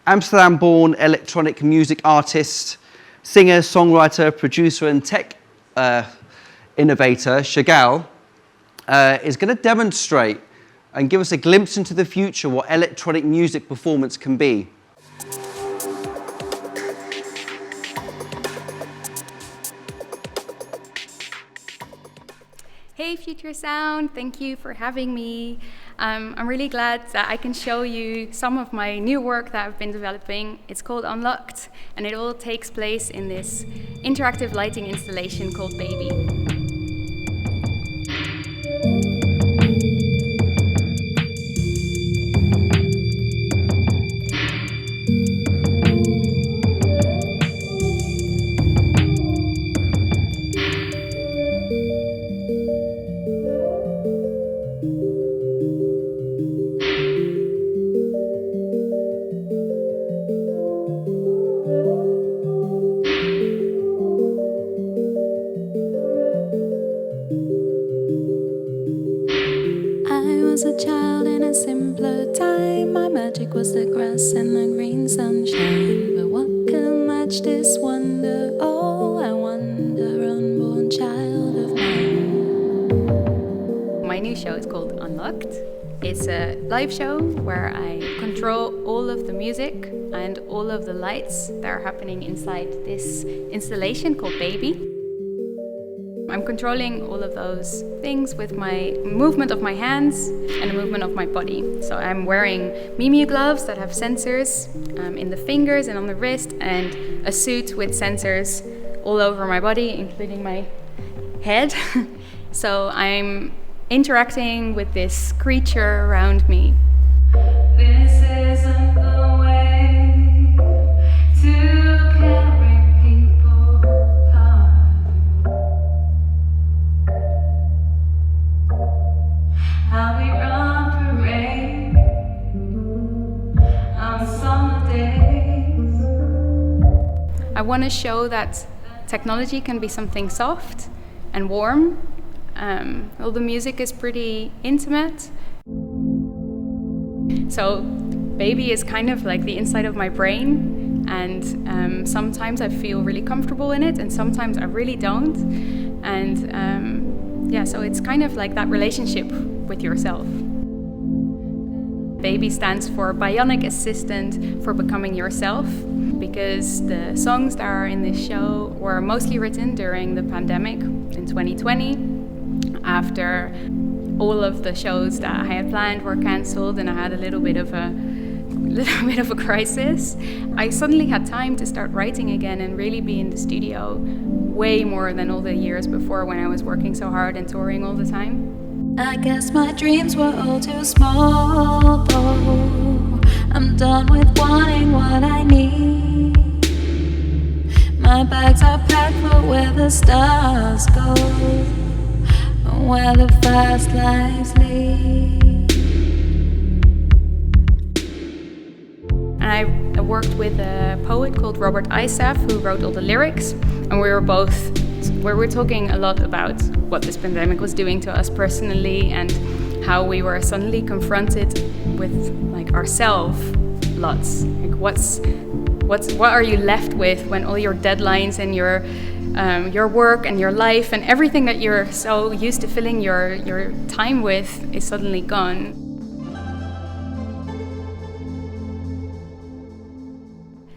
Amsterdam-born electronic music artist, singer, songwriter, producer and tech innovator, Chagall, is going to demonstrate and give us a glimpse into the future what electronic music performance can be. Hey FutureSound, thank you for having me. I'm really glad that I can show you some of my new work that I've been developing. It's called Unlocked, and it all takes place in this interactive lighting installation called Baby. I was a child in a simpler time. My magic was the grass and the green sunshine. But what can match this wonder? Oh, I wonder, unborn child of mine. My new show is called Unlocked. It's a live show where I control all of the music and all of the lights that are happening inside this installation called Baby. I'm controlling all of those things with my movement of my hands and the movement of my body. So I'm wearing Mi.Mu gloves that have sensors in the fingers and on the wrist, and a suit with sensors all over my body, including my head. So I'm interacting with this creature around me. This isn't the way to carry people apart. How we run parade on summer days. I want to show that technology can be something soft and warm. All the music is pretty intimate. So Baby is kind of like the inside of my brain, and sometimes I feel really comfortable in it and sometimes I really don't. And so it's kind of like that relationship with yourself. Baby stands for Bionic Assistant for Becoming Yourself, because the songs that are in this show were mostly written during the pandemic in 2020, after all of the shows that I had planned were cancelled and I had a little bit of a crisis. I suddenly had time to start writing again and really be in the studio way more than all the years before when I was working so hard and touring all the time. I guess my dreams were all too small. Oh, I'm done with wanting what I need. My bags are packed for where the stars go, where the fast lives lead. I worked with a poet called Robert Isaf, who wrote all the lyrics, and we were talking a lot about what this pandemic was doing to us personally and how we were suddenly confronted with like ourselves lots. Like what are you left with when all your deadlines and your work and your life and everything that you're so used to filling your time with is suddenly gone.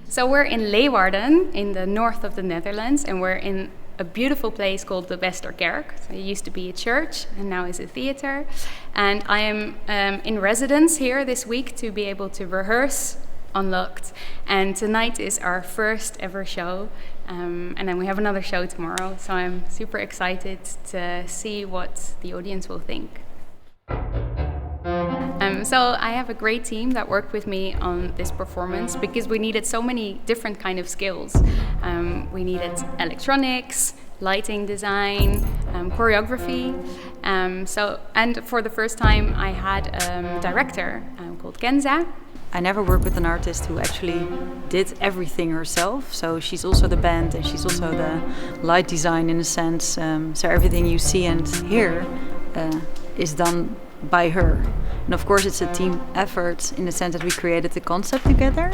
So we're in Leeuwarden in the north of the Netherlands, and we're in a beautiful place called the Westerkerk. So it used to be a church and now is a theater. And I am in residence here this week to be able to rehearse Unlocked. And tonight is our first ever show. And then we have another show tomorrow. So I'm super excited to see what the audience will think. So I have a great team that worked with me on this performance because we needed so many different kind of skills. We needed electronics, lighting design, choreography. And for the first time I had a director called Kenza. I never worked with an artist who actually did everything herself. So she's also the band and she's also the light design in a sense. So everything you see and hear is done by her. And of course it's a team effort in the sense that we created the concept together,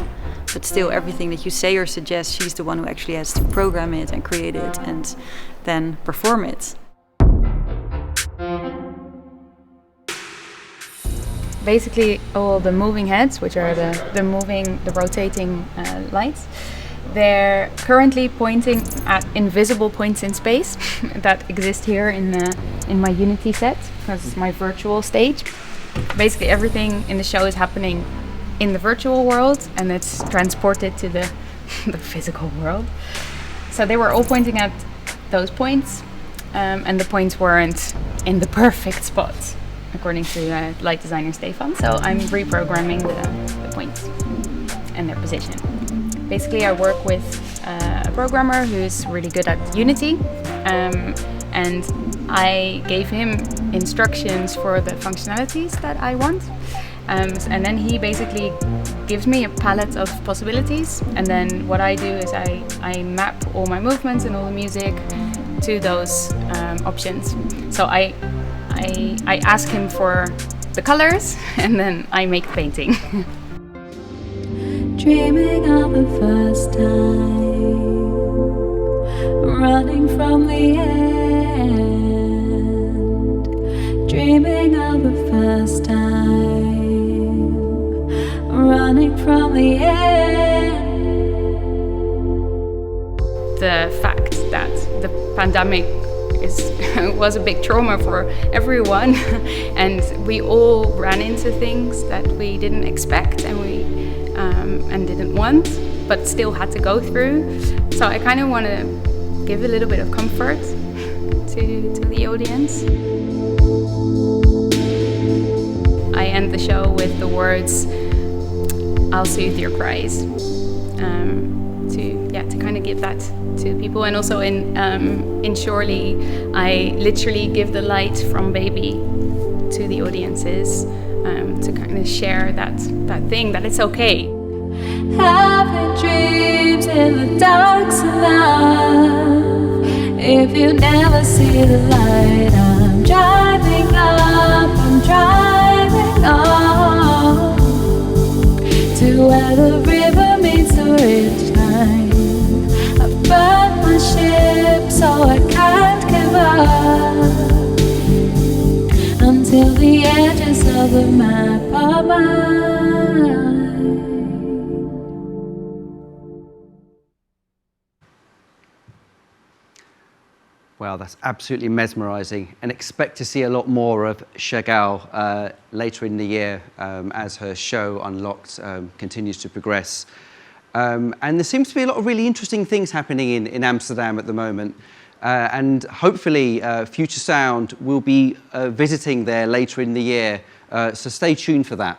but still everything that you say or suggest, she's the one who actually has to program it and create it and then perform it. Basically, all the moving heads, which are the rotating lights, they're currently pointing at invisible points in space that exist here in my Unity set, because it's my virtual stage. Basically, everything in the show is happening in the virtual world, and it's transported to the physical world. So they were all pointing at those points, and the points weren't in the perfect spot, according to light designer Stefan. So I'm reprogramming the points and their position. Basically, I work with a programmer who's really good at Unity, and I gave him instructions for the functionalities that I want. And then he basically gives me a palette of possibilities, and then what I do is I map all my movements and all the music to those options. So I ask him for the colors, and then I make the painting. Dreaming of the first time, running from the end. Dreaming of the first time, running from the end. The fact that the pandemic was a big trauma for everyone, and we all ran into things that we didn't expect and didn't want, but still had to go through. So I kind of want to give a little bit of comfort to the audience. I end the show with the words, "I'll soothe your cries," to kind of give that to people. And also in Surely, I literally give the light from Baby to the audiences, to kind of share that thing, that it's okay. Having dreams in the dark of love. If you never see the light, I'm driving up, I'm driving on to where the river meets the ridgeline. I've burned my ship, so I can't give up until the edges of the map are mine. Wow, that's absolutely mesmerising, and expect to see a lot more of Chagall later in the year as her show Unlocked continues to progress. And there seems to be a lot of really interesting things happening in Amsterdam at the moment, and hopefully FutureSound will be visiting there later in the year, so stay tuned for that.